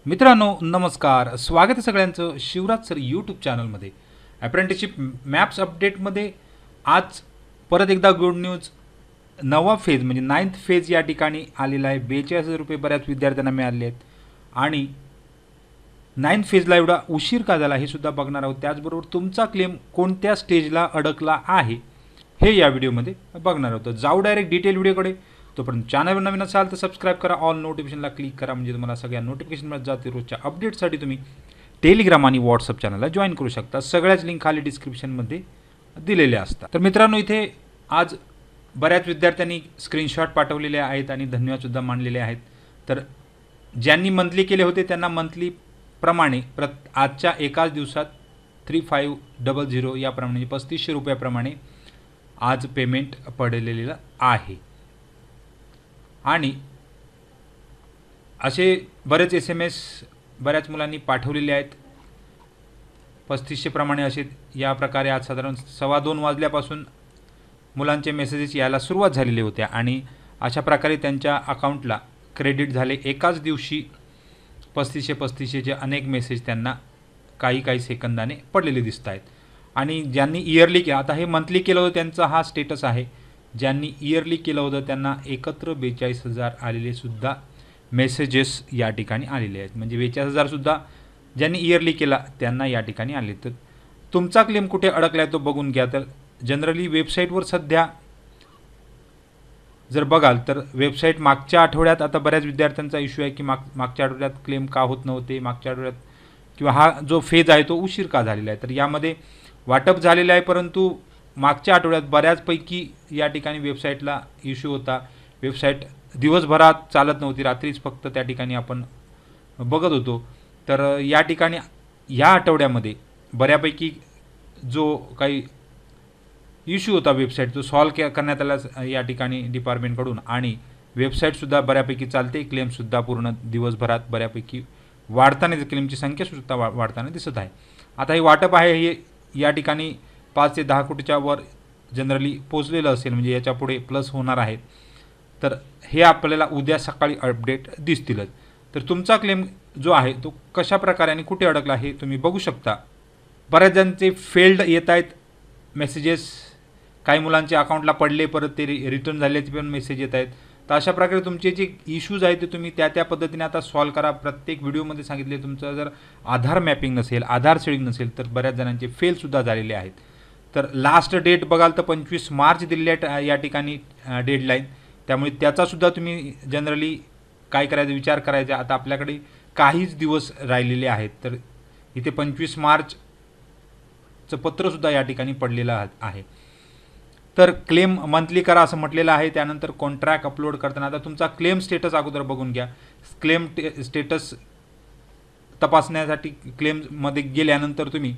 मित्रांनो नमस्कार, स्वागत आहे सगळ्यांचं शिवराज सर यूट्यूब चॅनलमध्ये. अप्रेंटिसशिप मॅप्स अपडेटमध्ये आज परत एकदा गुड न्यूज. नवा फेज म्हणजे 9th फेज या ठिकाणी आलेला आहे. 42,000 रुपये बऱ्याच विद्यार्थ्यांना मिळाले आहेत आणि 9th फेजला एवढा उशीर का झाला हे सुद्धा बघणार आहोत. त्याचबरोबर तुमचा क्लेम कोणत्या स्टेजला अडकला आहे हे या व्हिडिओमध्ये बघणार आहोत. जाऊ डायरेक्ट डिटेल व्हिडिओकडे. तोपर्यंत चॅनलवर नवीन असाल तर सबस्क्राईब करा, ऑल नोटिफिकेशनला क्लिक करा, म्हणजे तुम्हाला सगळ्या नोटिफिकेशन मिळत जाते. रोजच्या अपडेटसाठी तुम्ही टेलिग्राम आणि व्हॉट्सअप चॅनलला जॉईन करू शकता. सगळ्याच लिंक खाली डिस्क्रिप्शनमध्ये दिलेल्या असतात. तर मित्रांनो, इथे आज बऱ्याच विद्यार्थ्यांनी स्क्रीनशॉट पाठवलेले आहेत आणि धन्यवादसुद्धा मानलेले आहेत. तर ज्यांनी मंथली केले होते त्यांना मंथली प्रमाणे आजच्या एकाच दिवसात 3500 याप्रमाणे 3500 रुपयाप्रमाणे आज पेमेंट पडलेलं आहे. आणि असे बरेच SMS बऱ्याच मुलांनी पाठवलेले आहेत. 3500 प्रमाणे असे या प्रकारे आज साधारण 2:15 वाजल्यापासून मुलांचे मेसेजेस यायला सुरुवात झालेली होत्या आणि अशा प्रकारे त्यांच्या अकाउंटला क्रेडिट झाले एकाच दिवशी 3500चे अनेक मेसेज त्यांना काही सेकंदाने पडलेले दिसत आहेत. आणि ज्यांनी इयरली केलं, आता हे मंथली केलं होतं त्यांचा हा स्टेटस आहे. ज्यांनी इयरली केलं होतं त्यांना एकत्र 42,000 आलेले सुद्धा मेसेजेस या ठिकाणी आलेले आहेत. म्हणजे 42,000 सुद्धा ज्यांनी इयरली केला त्यांना या ठिकाणी आले. तर तुमचा क्लेम कुठे अडकला आहे तो बघून घ्या. तर जनरली वेबसाईटवर सध्या जर बघाल तर वेबसाईट मागच्या आठवड्यात, आता बऱ्याच विद्यार्थ्यांचा इश्यू आहे की मागच्या आठवड्यात क्लेम का होत नव्हते, मागच्या आठवड्यात किंवा हा जो फेज आहे तो उशीर का झालेला आहे. तर यामध्ये वाटप झालेलं आहे, परंतु मागच्या आठवड्यात बऱ्याचपैकी या ठिकाणी वेबसाईटला इश्यू होता. वेबसाईट दिवसभरात चालत नव्हती, रात्रीच फक्त त्या ठिकाणी आपण बघत होतो. तर या ठिकाणी या आठवड्यामध्ये बऱ्यापैकी जो काही इश्यू होता वेबसाईट तो सॉल्व करण्यात आला या ठिकाणी डिपार्टमेंटकडून आणि वेबसाईटसुद्धा बऱ्यापैकी चालते. क्लेमसुद्धा पूर्ण दिवसभरात बऱ्यापैकी वाढताना, क्लेमची संख्यासुद्धा वाढताना दिसत आहे. आता हे वाटप आहे हे या ठिकाणी 5 ते 10 कोटीच्या वर जनरली पोचलेलं असेल, म्हणजे याच्या पुढे प्लस होणार आहेत. तर हे आपल्याला उद्या सकाळी अपडेट दिसतीलच. तर तुमचा क्लेम जो आहे तो कशा प्रकारे आणि कुठे अडकला हे तुम्ही बघू शकता. बऱ्याच जणांचे फेल्ड येत आहेत मेसेजेस, काही मुलांचे अकाउंटला पडले परत ते रिटर्न झाल्याचे पण मेसेज येत आहेत. तर अशा प्रकारे तुमचे जे इश्यूज आहेत ते तुम्ही त्या पद्धतीने आता सॉल्व करा. प्रत्येक व्हिडिओमध्ये सांगितले, तुमचं जर आधार मॅपिंग नसेल, आधार शेडिंग नसेल तर बऱ्याच जणांचे फेलसुद्धा झालेले आहेत. तर लास्ट डेट बघाल तर 25 मार्च दिली आहे या ठिकाणी डेडलाईन. त्यामुळे त्याचासुद्धा तुम्ही जनरली काय करायचा विचार करायचा. आता आपल्याकडे काहीच दिवस राहिलेले आहेत. तर इथे 25 मार्चचं पत्रसुद्धा या ठिकाणी पडलेलं आहे. तर क्लेम मंथली करा असं म्हटलेलं आहे. त्यानंतर कॉन्ट्रॅक्ट अपलोड करताना आता तुमचा क्लेम स्टेटस अगोदर बघून घ्या. क्लेम स्टेटस तपासण्यासाठी क्लेममध्ये गेल्यानंतर तुम्ही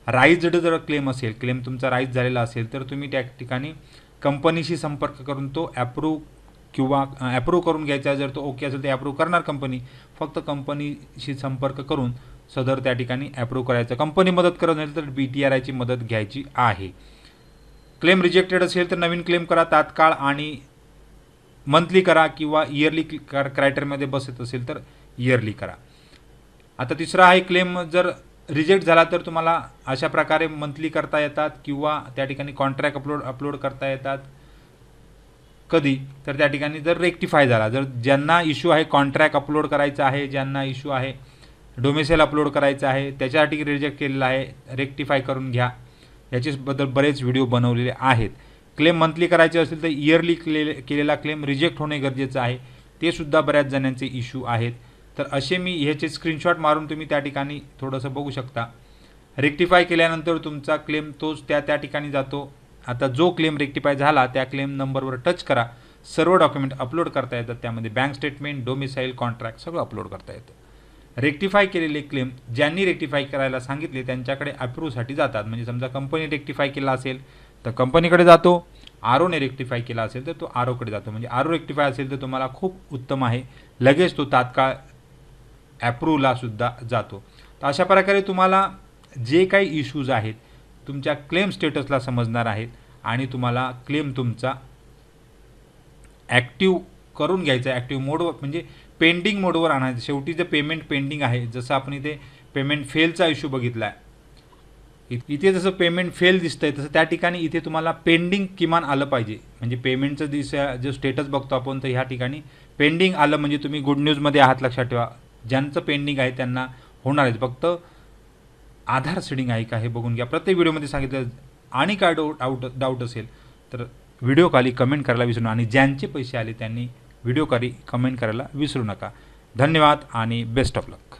राईज्ड जर क्लेम असेल, क्लेम तुमचा राईज झालेला असेल तर तुम्ही त्या ठिकाणी कंपनीशी संपर्क करून तो ॲप्रूव्ह करून घ्यायचा. जर तो ओके असेल तर ॲप्रूव्ह करणार कंपनी. फक्त कंपनीशी संपर्क करून सदर त्या ठिकाणी ॲप्रूव्ह करायचं. कंपनी मदत करत नसेल तर BTRIची मदत घ्यायची आहे. क्लेम रिजेक्टेड असेल तर नवीन क्लेम करा तात्काळ आणि मंथली करा किंवा इयरली क्रायटेरियामध्ये बसत असेल तर इयरली करा. आता तिसरा आहे, क्लेम जर रिजेक्ट झाला तर तुम्हाला अशा प्रकारे मंथली करता येतात किंवा त्या ठिकाणी कॉन्ट्रॅक्ट अपलोड करता येतात. कधी तर त्या ठिकाणी जर रेक्टिफाय झाला, जर ज्यांना इश्यू आहे कॉन्ट्रॅक्ट अपलोड करायचा आहे, ज्यांना इश्यू आहे डोमेसाईल अपलोड करायचं आहे, त्याच्यासाठी रिजेक्ट केलेला आहे, रेक्टिफाय करून घ्या. याच्याबद्दल बरेच व्हिडिओ बनवलेले आहेत. क्लेम मंथली करायचे असेल तर इयरली केलेला क्लेम रिजेक्ट होणे गरजेचं आहे. ते सुद्धा बऱ्याच जणांचे इश्यू आहेत. तर असे मी ह्याचे स्क्रीनशॉट मारून तुम्ही त्या ठिकाणी थोडंसं बघू शकता. रेक्टिफाय केल्यानंतर तुमचा क्लेम तोच त्या ठिकाणी जातो. आता जो क्लेम रेक्टिफाय झाला त्या क्लेम नंबरवर टच करा. सर्व डॉक्युमेंट अपलोड करता येतात. त्यामध्ये बँक स्टेटमेंट, डोमिसाईल, कॉन्ट्रॅक्ट सगळं अपलोड करता येतं. रेक्टिफाय केलेले क्लेम ज्यांनी रेक्टिफाय करायला सांगितले त्यांच्याकडे अप्रूव्हसाठी जातात. म्हणजे समजा कंपनी रेक्टिफाय केला असेल तर कंपनीकडे जातो, आरोने रेक्टिफाय केला असेल तर तो आरोकडे जातो. म्हणजे आरो रेक्टिफाय असेल तर तुम्हाला खूप उत्तम आहे, लगेच तो तात्काळ ॲप्रूव्हला सुद्धा जातो. तर अशा प्रकारे तुम्हाला जे काही इश्यूज आहेत तुमच्या क्लेम स्टेटसला समजणार आहेत आणि तुम्हाला क्लेम तुमचा ॲक्टिव्ह करून घ्यायचा आहे. ॲक्टिव्ह मोडवर म्हणजे पेंडिंग मोडवर आणायचं. शेवटी जे पेमेंट पेंडिंग आहे, जसं आपण इथे पेमेंट फेलचा इश्यू बघितला आहे, इथे जसं पेमेंट फेल दिसतंय तसं त्या ठिकाणी इथे तुम्हाला पेंडिंग किमान आलं पाहिजे. म्हणजे पेमेंटचं जो स्टेटस बघतो आपण, तर ह्या ठिकाणी पेंडिंग आलं म्हणजे तुम्ही गुड न्यूजमध्ये आहात. लक्षात ठेवा, ज्यांचं पेंडिंग आहे त्यांना होणार आहे. फक्त आधार सीडिंग आहे का हे बघून घ्या. प्रत्येक व्हिडिओमध्ये सांगितलं. आणि काय डाऊट असेल तर व्हिडिओ खाली कमेंट करायला विसरू नका. आणि ज्यांचे पैसे आले त्यांनी व्हिडिओ खाली कमेंट करायला विसरू नका. धन्यवाद आणि बेस्ट ऑफ लक.